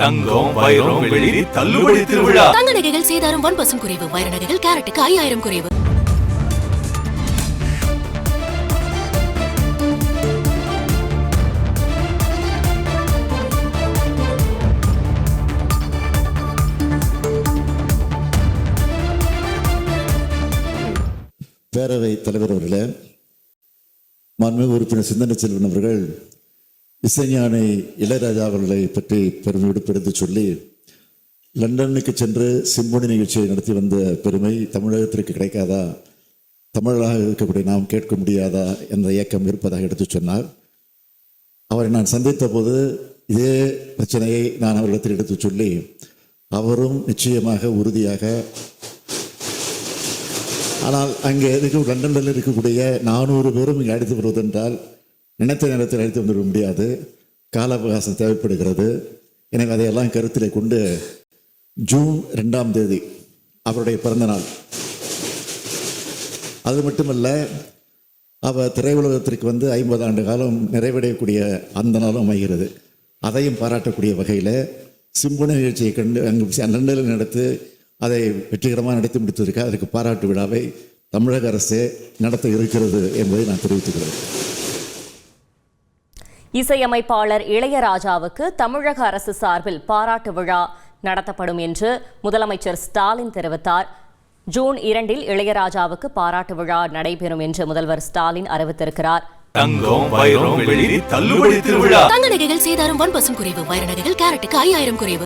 தங்கம் வைரம் வெள்ளி தள்ளுபடி திருவிழா. தங்க நகைகள் சேதாரம் 1% குறைவு. வைர நகைகள் கேரட்டுக்கு 5000 குறைவு. பேரவை தலைவர் அவர்களே, மாண்புமிகு உறுப்பினர் சிந்தனை செல்வன் அவர்கள் இசைஞானி இளையராஜா அவர்களை பற்றி பெருமையோடு எடுத்து சொல்லி லண்டனுக்கு சென்று சிம்பொனி நிகழ்ச்சியை நடத்தி வந்த பெருமை தமிழகத்திற்கு கிடைக்காதா, தமிழராக இருக்கக்கூடிய நாம் கேட்க முடியாதா என்ற இயக்கம் இருப்பதாக எடுத்து சொன்னார். அவரை நான் சந்தித்த போது இதே பிரச்சனையை நான் அவரிடத்தில் எடுத்து சொல்லி அவரும் நிச்சயமாக உறுதியாக, ஆனால் அங்கே லண்டனில் இருக்கக்கூடிய 400 பேரும் இங்கே அழைத்து வருவதென்றால் நினைத்த நேரத்தில் அழைத்து வந்துவிட முடியாது, கால அவகாசம் தேவைப்படுகிறது. எனவே அதையெல்லாம் கருத்தில் கொண்டு ஜூன் 2ஆம் தேதி அவருடைய பிறந்த நாள். அது மட்டுமல்ல, அவர் திரையுலகத்திற்கு 50 ஆண்டு காலம் நிறைவடையக்கூடிய அந்த நாளும் அமைகிறது. அதையும் பாராட்டக்கூடிய வகையில் சிம்பொனி நிகழ்ச்சியை கண்டு அங்கு லண்டனில் நடத்து அதை வெற்றிகரமாக நடத்தி முடித்ததற்கு அதற்கு பாராட்டு விழாவை தமிழக அரசே நடத்த இருக்கிறது என்பதை நான் தெரிவித்துக்கிறேன். இசையமைப்பாளர் இளையராஜாவுக்கு தமிழக அரசு சார்பில் பாராட்டு விழா நடத்தப்படும் என்று முதலமைச்சர் ஸ்டாலின் தெரிவித்தார். ஜூன் 2 இளையராஜாவுக்கு பாராட்டு விழா நடைபெறும் என்று முதல்வர் ஸ்டாலின் அறிவித்திருக்கிறார். தங்கம் வைரம் வெள்ளி தள்ளுபடி திருவிழா. தங்க நகைகள் சேதாரம் 1% குறைவு. வைர நகைகள் கேரட்டுக்கு 5000 குறைவு.